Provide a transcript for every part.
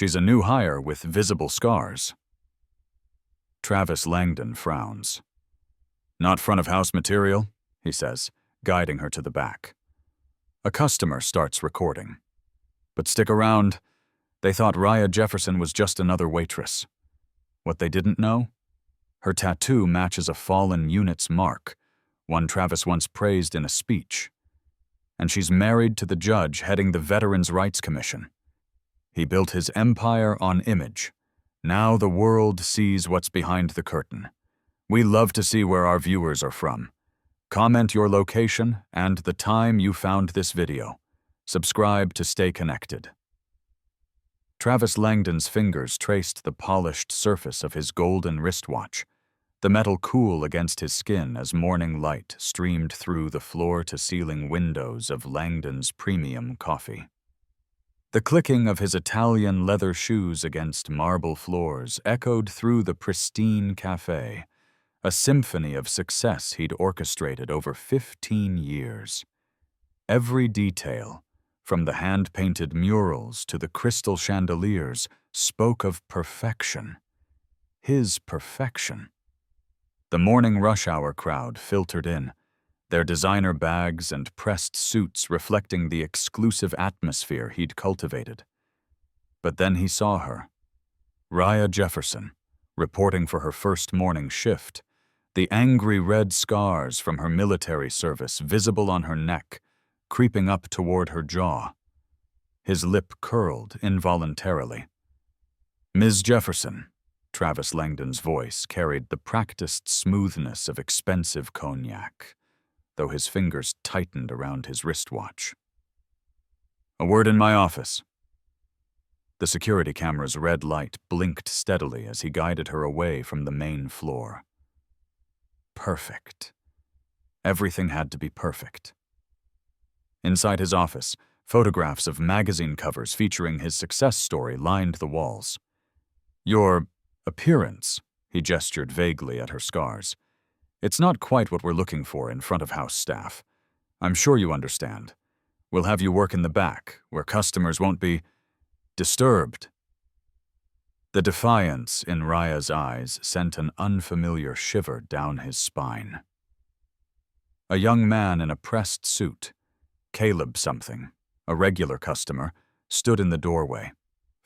She's a new hire with visible scars. Travis Langdon frowns. Not front-of-house material, he says, guiding her to the back. A customer starts recording. But stick around. They thought Raya Jefferson was just another waitress. What they didn't know? Her tattoo matches a fallen unit's mark, one Travis once praised in a speech. And she's married to the judge heading the Veterans Rights Commission. He built his empire on image. Now the world sees what's behind the curtain. We love to see where our viewers are from. Comment your location and the time you found this video. Subscribe to stay connected. Travis Langdon's fingers traced the polished surface of his golden wristwatch, the metal cool against his skin as morning light streamed through the floor-to-ceiling windows of Langdon's premium coffee. The clicking of his Italian leather shoes against marble floors echoed through the pristine cafe, a symphony of success he'd orchestrated over 15 years. Every detail, from the hand-painted murals to the crystal chandeliers, spoke of perfection. His perfection. The morning rush hour crowd filtered in, their designer bags and pressed suits reflecting the exclusive atmosphere he'd cultivated. But then he saw her. Raya Jefferson, reporting for her first morning shift, the angry red scars from her military service visible on her neck, creeping up toward her jaw. His lip curled involuntarily. "Ms. Jefferson," Travis Langdon's voice carried the practiced smoothness of expensive cognac, though his fingers tightened around his wristwatch. "A word in my office." The security camera's red light blinked steadily as he guided her away from the main floor. Perfect. Everything had to be perfect. Inside his office, photographs of magazine covers featuring his success story lined the walls. "Your appearance," he gestured vaguely at her scars. "It's not quite what we're looking for in front-of-house staff. I'm sure you understand. We'll have you work in the back, where customers won't be disturbed." The defiance in Raya's eyes sent an unfamiliar shiver down his spine. A young man in a pressed suit, Caleb something, a regular customer, stood in the doorway,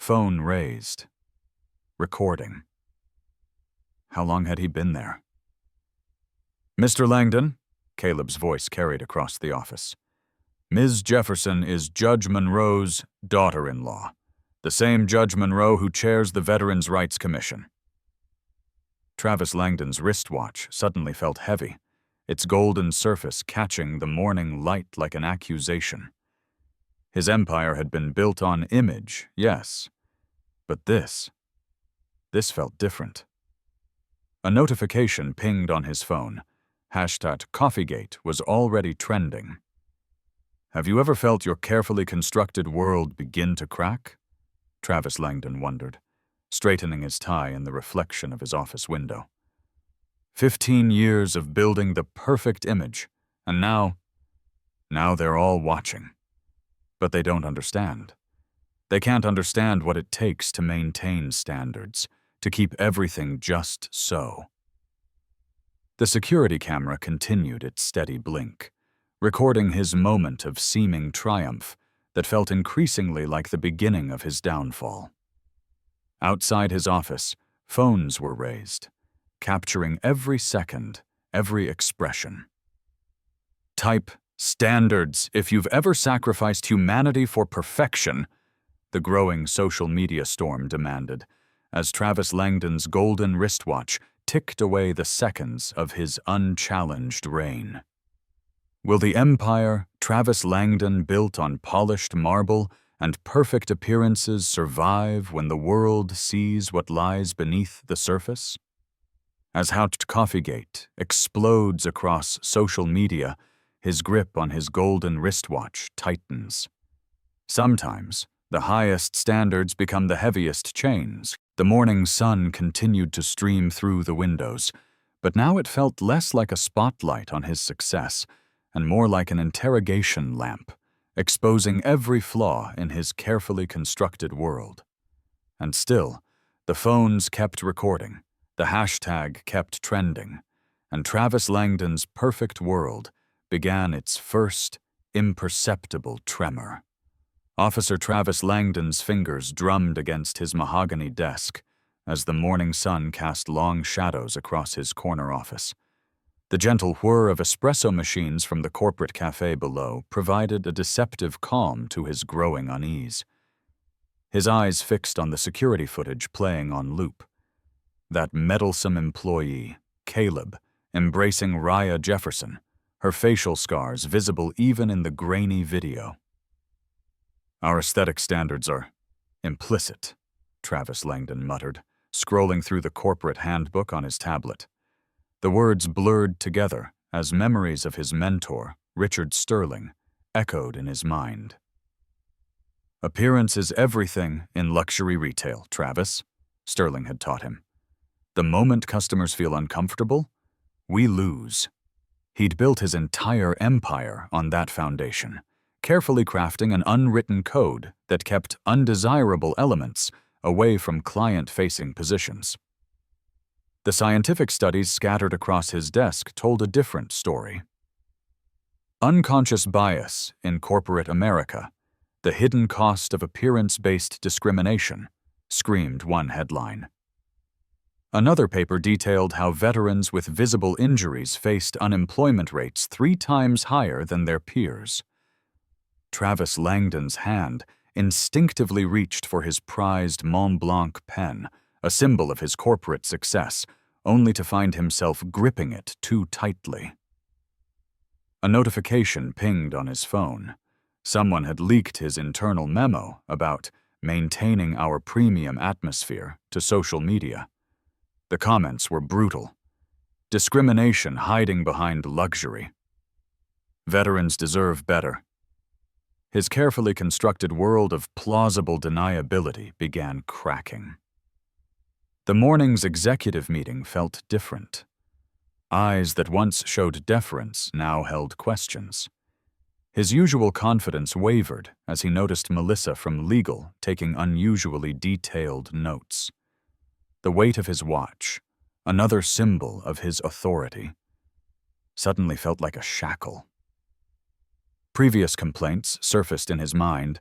phone raised. Recording. How long had he been there? "Mr. Langdon," Caleb's voice carried across the office. "Ms. Jefferson is Judge Monroe's daughter-in-law, the same Judge Monroe who chairs the Veterans Rights Commission." Travis Langdon's wristwatch suddenly felt heavy, its golden surface catching the morning light like an accusation. His empire had been built on image, yes, but this felt different. A notification pinged on his phone. #CoffeeGate was already trending. Have you ever felt your carefully constructed world begin to crack? Travis Langdon wondered, straightening his tie in the reflection of his office window. 15 years of building the perfect image, and now they're all watching. But they don't understand. They can't understand what it takes to maintain standards, to keep everything just so. The security camera continued its steady blink, recording his moment of seeming triumph that felt increasingly like the beginning of his downfall. Outside his office, phones were raised, capturing every second, every expression. "Type standards if you've ever sacrificed humanity for perfection," the growing social media storm demanded, as Travis Langdon's golden wristwatch ticked away the seconds of his unchallenged reign. Will the empire Travis Langdon built on polished marble and perfect appearances survive when the world sees what lies beneath the surface? As #CoffeeGate explodes across social media, his grip on his golden wristwatch tightens. Sometimes, the highest standards become the heaviest chains. The morning sun continued to stream through the windows, but now it felt less like a spotlight on his success and more like an interrogation lamp, exposing every flaw in his carefully constructed world. And still, the phones kept recording, the hashtag kept trending, and Travis Langdon's perfect world began its first imperceptible tremor. Officer Travis Langdon's fingers drummed against his mahogany desk as the morning sun cast long shadows across his corner office. The gentle whir of espresso machines from the corporate cafe below provided a deceptive calm to his growing unease. His eyes fixed on the security footage playing on loop. That meddlesome employee, Caleb, embracing Raya Jefferson, her facial scars visible even in the grainy video. Our aesthetic standards are implicit, Travis Langdon muttered, scrolling through the corporate handbook on his tablet. The words blurred together as memories of his mentor, Richard Sterling, echoed in his mind. Appearance is everything in luxury retail, Travis, Sterling had taught him. The moment customers feel uncomfortable, we lose. He'd built his entire empire on that foundation, carefully crafting an unwritten code that kept undesirable elements away from client-facing positions. The scientific studies scattered across his desk told a different story. Unconscious bias in corporate America, the hidden cost of appearance-based discrimination, screamed one headline. Another paper detailed how veterans with visible injuries faced unemployment rates 3 times higher than their peers. Travis Langdon's hand instinctively reached for his prized Mont Blanc pen, a symbol of his corporate success, only to find himself gripping it too tightly. A notification pinged on his phone. Someone had leaked his internal memo about maintaining our premium atmosphere to social media. The comments were brutal. Discrimination hiding behind luxury. Veterans deserve better. His carefully constructed world of plausible deniability began cracking. The morning's executive meeting felt different. Eyes that once showed deference now held questions. His usual confidence wavered as he noticed Melissa from legal taking unusually detailed notes. The weight of his watch, another symbol of his authority, suddenly felt like a shackle. Previous complaints surfaced in his mind,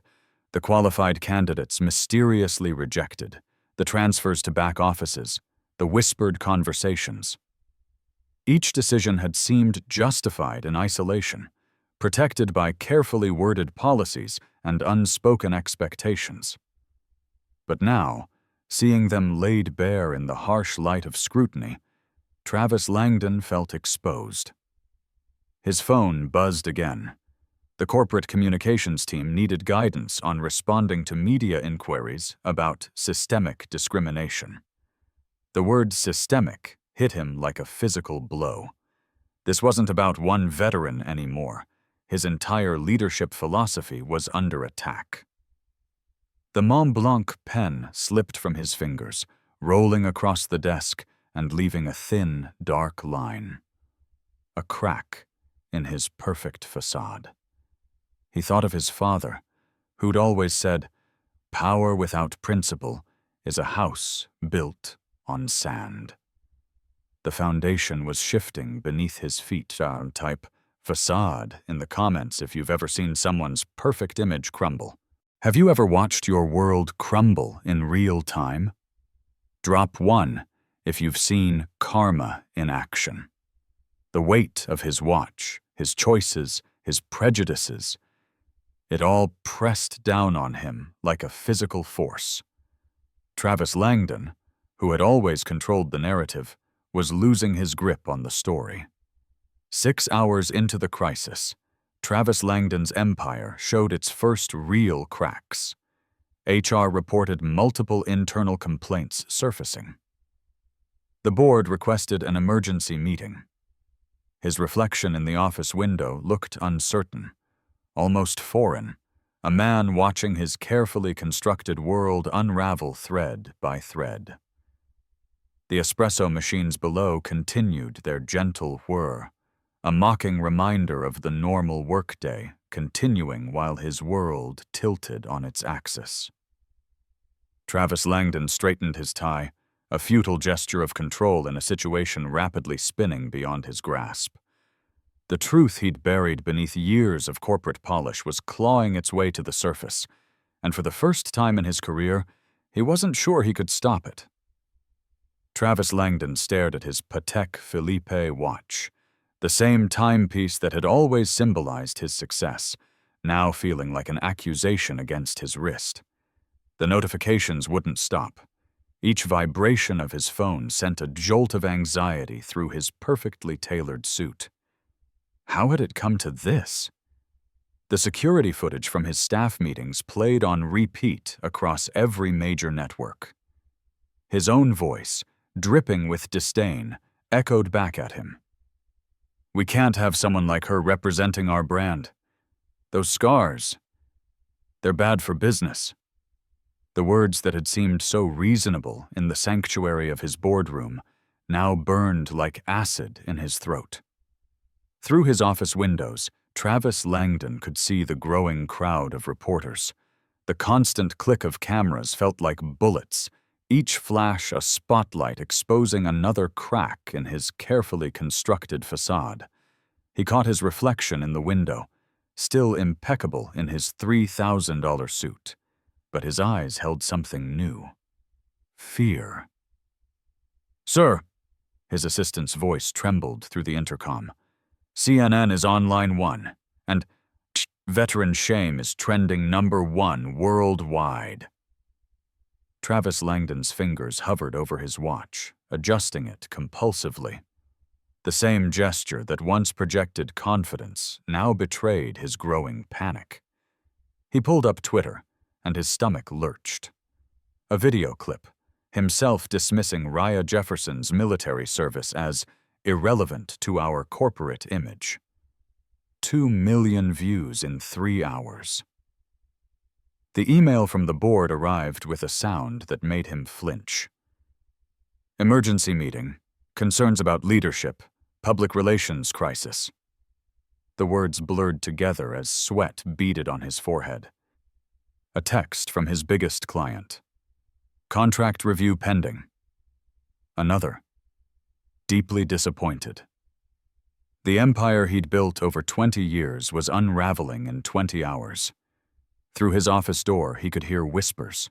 the qualified candidates mysteriously rejected, the transfers to back offices, the whispered conversations. Each decision had seemed justified in isolation, protected by carefully worded policies and unspoken expectations. But now, seeing them laid bare in the harsh light of scrutiny, Travis Langdon felt exposed. His phone buzzed again. The corporate communications team needed guidance on responding to media inquiries about systemic discrimination. The word systemic hit him like a physical blow. This wasn't about one veteran anymore. His entire leadership philosophy was under attack. The Mont Blanc pen slipped from his fingers, rolling across the desk and leaving a thin, dark line. A crack in his perfect facade. He thought of his father, who'd always said, "Power without principle is a house built on sand." The foundation was shifting beneath his feet. Type facade in the comments if you've ever seen someone's perfect image crumble. Have you ever watched your world crumble in real time? Drop 1 if you've seen karma in action. The weight of his watch, his choices, his prejudices, it all pressed down on him like a physical force. Travis Langdon, who had always controlled the narrative, was losing his grip on the story. 6 hours into the crisis, Travis Langdon's empire showed its first real cracks. HR reported multiple internal complaints surfacing. The board requested an emergency meeting. His reflection in the office window looked uncertain, almost foreign, a man watching his carefully constructed world unravel thread by thread. The espresso machines below continued their gentle whir, a mocking reminder of the normal workday continuing while his world tilted on its axis. Travis Langdon straightened his tie, a futile gesture of control in a situation rapidly spinning beyond his grasp. The truth he'd buried beneath years of corporate polish was clawing its way to the surface, and for the first time in his career, he wasn't sure he could stop it. Travis Langdon stared at his Patek Philippe watch, the same timepiece that had always symbolized his success, now feeling like an accusation against his wrist. The notifications wouldn't stop. Each vibration of his phone sent a jolt of anxiety through his perfectly tailored suit. How had it come to this? The security footage from his staff meetings played on repeat across every major network. His own voice, dripping with disdain, echoed back at him. "We can't have someone like her representing our brand. Those scars, they're bad for business." The words that had seemed so reasonable in the sanctuary of his boardroom now burned like acid in his throat. Through his office windows, Travis Langdon could see the growing crowd of reporters. The constant click of cameras felt like bullets, each flash a spotlight exposing another crack in his carefully constructed facade. He caught his reflection in the window, still impeccable in his $3,000 suit, but his eyes held something new. Fear. "Sir," his assistant's voice trembled through the intercom. "CNN is on line 1, and veteran shame is trending #1 worldwide." Travis Langdon's fingers hovered over his watch, adjusting it compulsively. The same gesture that once projected confidence now betrayed his growing panic. He pulled up Twitter, and his stomach lurched. A video clip, himself dismissing Raya Jefferson's military service as irrelevant to our corporate image. 2 million views in 3 hours. The email from the board arrived with a sound that made him flinch. "Emergency meeting. Concerns about leadership. Public relations crisis." The words blurred together as sweat beaded on his forehead. A text from his biggest client. "Contract review pending." Another. Deeply disappointed. The empire he'd built over 20 years was unraveling in 20 hours. Through his office door, he could hear whispers.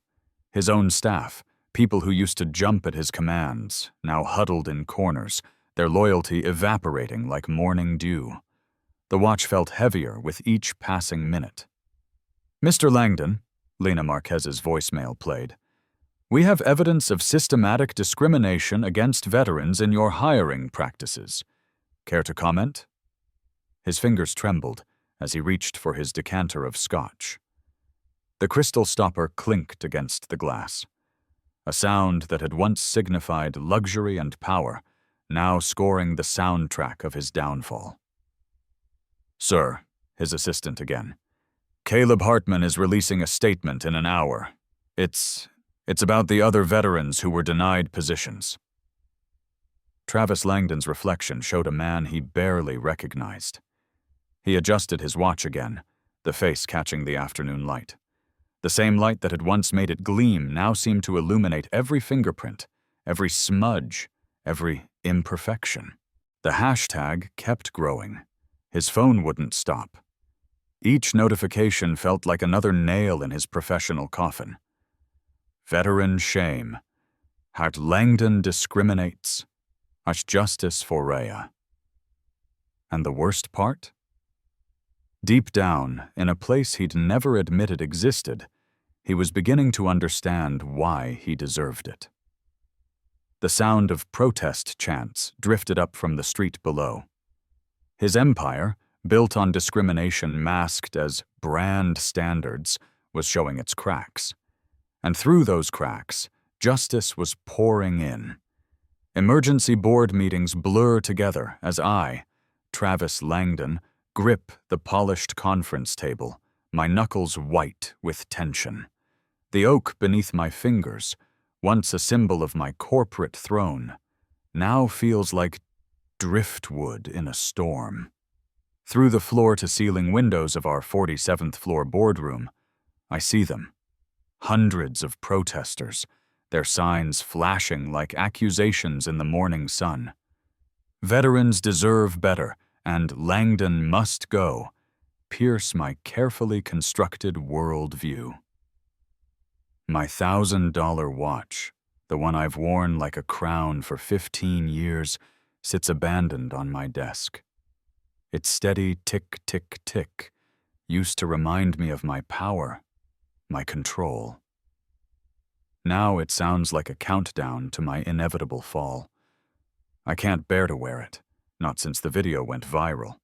His own staff, people who used to jump at his commands, now huddled in corners, their loyalty evaporating like morning dew. The watch felt heavier with each passing minute. "Mr. Langdon," Lena Marquez's voicemail played, "we have evidence of systematic discrimination against veterans in your hiring practices. Care to comment?" His fingers trembled as he reached for his decanter of scotch. The crystal stopper clinked against the glass. A sound that had once signified luxury and power, now scoring the soundtrack of his downfall. "Sir," his assistant again, "Caleb Hartman is releasing a statement in an hour. It's about the other veterans who were denied positions." Travis Langdon's reflection showed a man he barely recognized. He adjusted his watch again, the face catching the afternoon light. The same light that had once made it gleam now seemed to illuminate every fingerprint, every smudge, every imperfection. The hashtag kept growing. His phone wouldn't stop. Each notification felt like another nail in his professional coffin. Veteran shame. Hart Langdon discriminates. Hart justice for Raya. And the worst part? Deep down, in a place he'd never admitted existed, he was beginning to understand why he deserved it. The sound of protest chants drifted up from the street below. His empire, built on discrimination masked as brand standards, was showing its cracks. And through those cracks, justice was pouring in. Emergency board meetings blur together as I, Travis Langdon, grip the polished conference table, my knuckles white with tension. The oak beneath my fingers, once a symbol of my corporate throne, now feels like driftwood in a storm. Through the floor-to-ceiling windows of our 47th floor boardroom, I see them, Hundreds of protesters, their signs flashing like accusations in the morning sun. Veterans deserve better, and Langdon must go, pierce my carefully constructed worldview. My $1,000 watch, the one I've worn like a crown for 15 years, sits abandoned on my desk. Its steady tick, tick, tick used to remind me of my power, my control. Now it sounds like a countdown to my inevitable fall. I can't bear to wear it, not since the video went viral.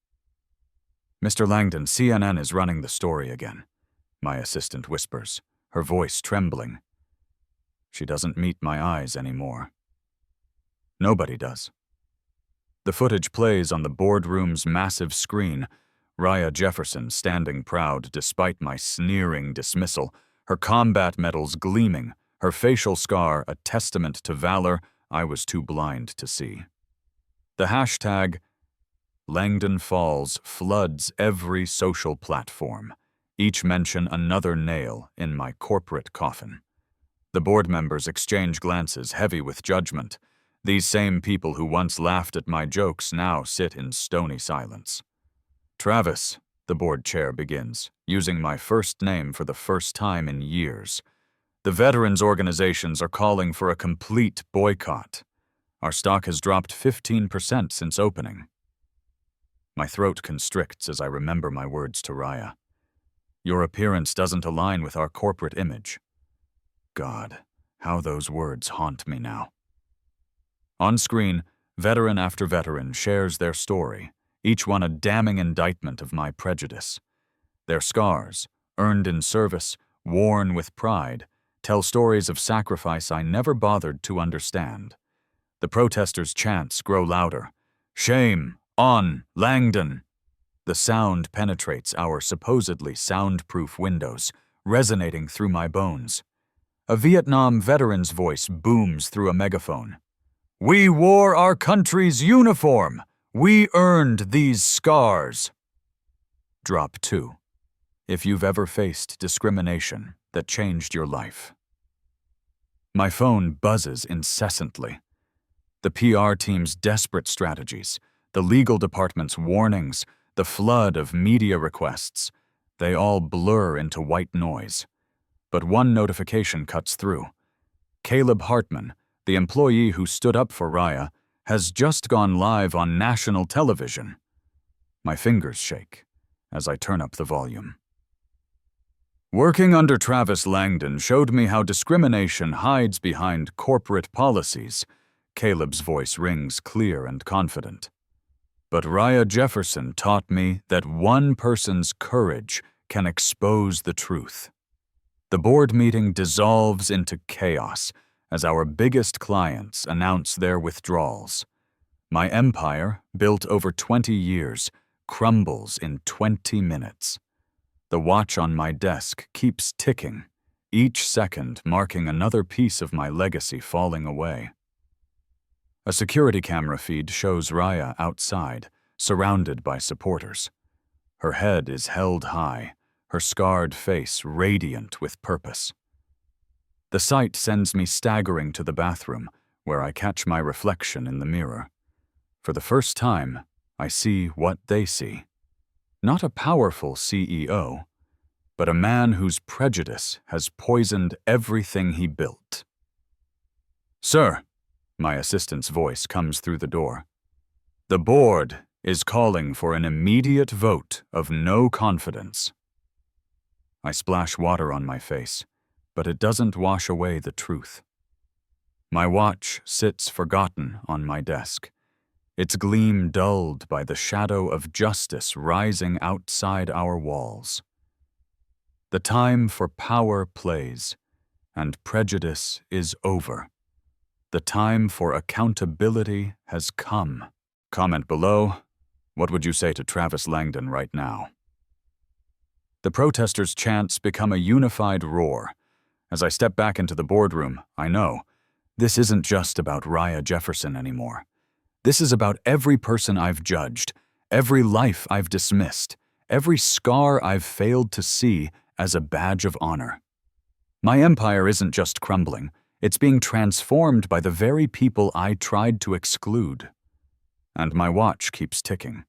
"Mr. Langdon, CNN is running the story again," my assistant whispers, her voice trembling. She doesn't meet my eyes anymore. Nobody does. The footage plays on the boardroom's massive screen, Raya Jefferson standing proud despite my sneering dismissal, her combat medals gleaming, her facial scar a testament to valor I was too blind to see. The hashtag Langdon Falls floods every social platform, each mention another nail in my corporate coffin. The board members exchange glances heavy with judgment. These same people who once laughed at my jokes now sit in stony silence. "Travis," the board chair begins, using my first name for the first time in years. "The veterans organizations are calling for a complete boycott. Our stock has dropped 15% since opening." My throat constricts as I remember my words to Raya. "Your appearance doesn't align with our corporate image." God, how those words haunt me now. On screen, veteran after veteran shares their story, each one a damning indictment of my prejudice. Their scars, earned in service, worn with pride, tell stories of sacrifice I never bothered to understand. The protesters' chants grow louder. "Shame on Langdon!" The sound penetrates our supposedly soundproof windows, resonating through my bones. A Vietnam veteran's voice booms through a megaphone. "We wore our country's uniform! We earned these scars!" Drop 2. If you've ever faced discrimination that changed your life. My phone buzzes incessantly. The PR team's desperate strategies, the legal department's warnings, the flood of media requests, they all blur into white noise. But one notification cuts through. Caleb Hartman, the employee who stood up for Raya, has just gone live on national television. My fingers shake as I turn up the volume. "Working under Travis Langdon showed me how discrimination hides behind corporate policies," Caleb's voice rings clear and confident. "But Raya Jefferson taught me that one person's courage can expose the truth." The board meeting dissolves into chaos as our biggest clients announce their withdrawals. My empire, built over 20 years, crumbles in 20 minutes. The watch on my desk keeps ticking, each second marking another piece of my legacy falling away. A security camera feed shows Raya outside, surrounded by supporters. Her head is held high, her scarred face radiant with purpose. The sight sends me staggering to the bathroom, where I catch my reflection in the mirror. For the first time, I see what they see. Not a powerful CEO, but a man whose prejudice has poisoned everything he built. "Sir," my assistant's voice comes through the door. "The board is calling for an immediate vote of no confidence." I splash water on my face, but it doesn't wash away the truth. My watch sits forgotten on my desk, its gleam dulled by the shadow of justice rising outside our walls. The time for power plays, and prejudice is over. The time for accountability has come. Comment below, what would you say to Travis Langdon right now? The protesters' chants become a unified roar. As I step back into the boardroom, I know, this isn't just about Raya Jefferson anymore. This is about every person I've judged, every life I've dismissed, every scar I've failed to see as a badge of honor. My empire isn't just crumbling, it's being transformed by the very people I tried to exclude. And my watch keeps ticking,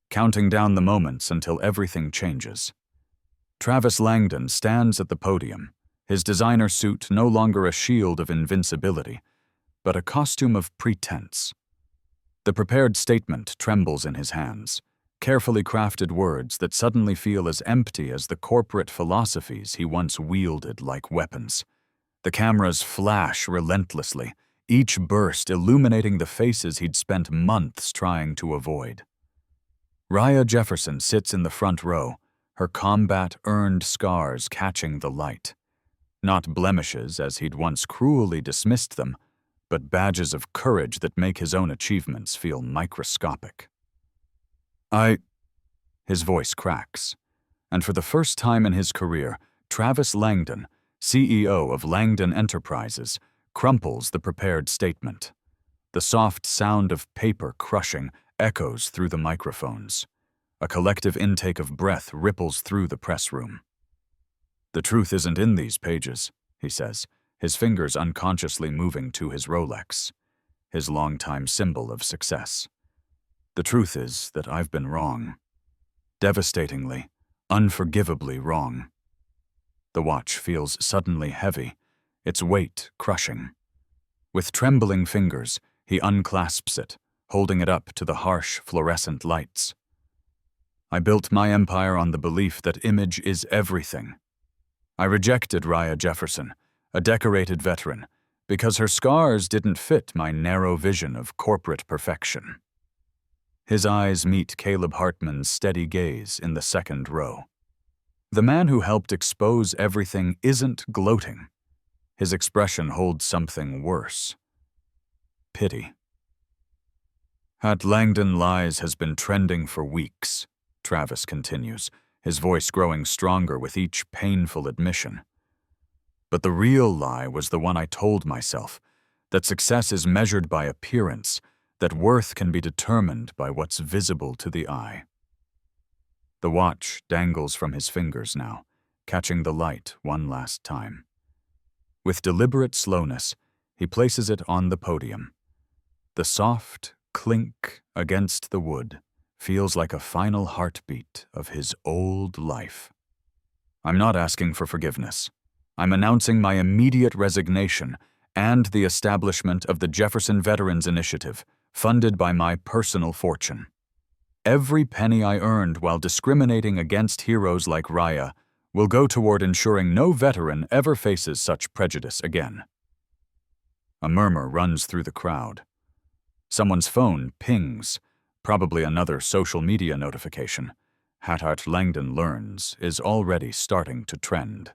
counting down the moments until everything changes. Travis Langdon stands at the podium, his designer suit no longer a shield of invincibility, but a costume of pretense. The prepared statement trembles in his hands, carefully crafted words that suddenly feel as empty as the corporate philosophies he once wielded like weapons. The cameras flash relentlessly, each burst illuminating the faces he'd spent months trying to avoid. Raya Jefferson sits in the front row, her combat-earned scars catching the light. Not blemishes as he'd once cruelly dismissed them, but badges of courage that make his own achievements feel microscopic. His voice cracks, and for the first time in his career, Travis Langdon, CEO of Langdon Enterprises, crumples the prepared statement. The soft sound of paper crushing echoes through the microphones. A collective intake of breath ripples through the press room. "The truth isn't in these pages," he says, his fingers unconsciously moving to his Rolex, his longtime symbol of success. "The truth is that I've been wrong. Devastatingly, unforgivably wrong." The watch feels suddenly heavy, its weight crushing. With trembling fingers, he unclasps it, holding it up to the harsh fluorescent lights. "I built my empire on the belief that image is everything. I rejected Raya Jefferson, a decorated veteran, because her scars didn't fit my narrow vision of corporate perfection." His eyes meet Caleb Hartman's steady gaze in the second row. The man who helped expose everything isn't gloating. His expression holds something worse. Pity. "At Langdon Lies has been trending for weeks," Travis continues, his voice growing stronger with each painful admission. "But the real lie was the one I told myself, that success is measured by appearance, that worth can be determined by what's visible to the eye." The watch dangles from his fingers now, catching the light one last time. With deliberate slowness, he places it on the podium. The soft clink against the wood feels like a final heartbeat of his old life. "I'm not asking for forgiveness. I'm announcing my immediate resignation and the establishment of the Jefferson Veterans Initiative, funded by my personal fortune. Every penny I earned while discriminating against heroes like Raya will go toward ensuring no veteran ever faces such prejudice again." A murmur runs through the crowd. Someone's phone pings, probably another social media notification. Hatart Langdon learns is already starting to trend.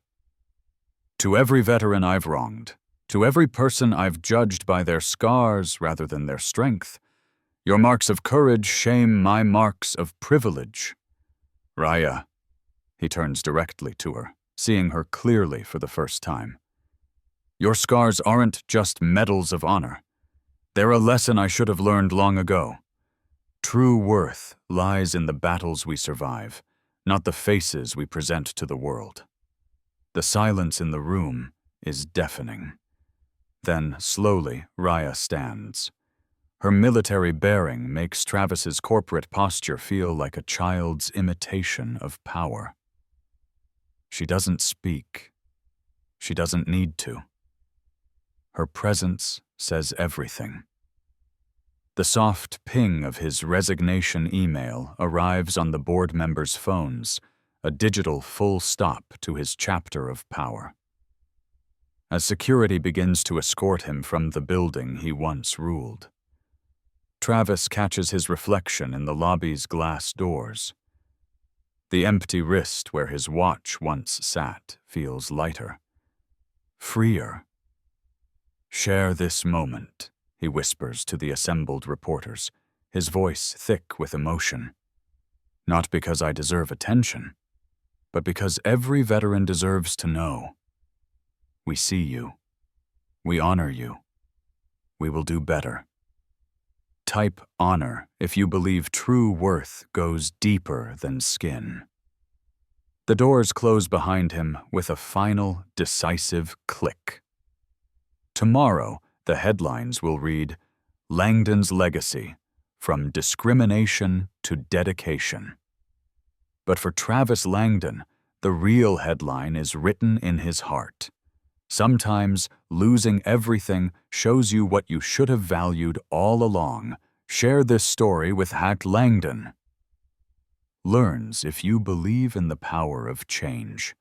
"To every veteran I've wronged, to every person I've judged by their scars rather than their strength, your marks of courage shame my marks of privilege. Raya," he turns directly to her, seeing her clearly for the first time. "Your scars aren't just medals of honor. They're a lesson I should have learned long ago. True worth lies in the battles we survive, not the faces we present to the world." The silence in the room is deafening. Then, slowly, Raya stands. Her military bearing makes Travis's corporate posture feel like a child's imitation of power. She doesn't speak. She doesn't need to. Her presence says everything. The soft ping of his resignation email arrives on the board members' phones, a digital full stop to his chapter of power. As security begins to escort him from the building he once ruled, Travis catches his reflection in the lobby's glass doors. The empty wrist where his watch once sat feels lighter, freer. "Share this moment," he whispers to the assembled reporters, his voice thick with emotion. "Not because I deserve attention, but because every veteran deserves to know. We see you. We honor you. We will do better." Type honor if you believe true worth goes deeper than skin. The doors close behind him with a final, decisive click. Tomorrow, the headlines will read, Langdon's Legacy, From Discrimination to Dedication. But for Travis Langdon, the real headline is written in his heart. Sometimes losing everything shows you what you should have valued all along. Share this story with Langdon. Learns if you believe in the power of change,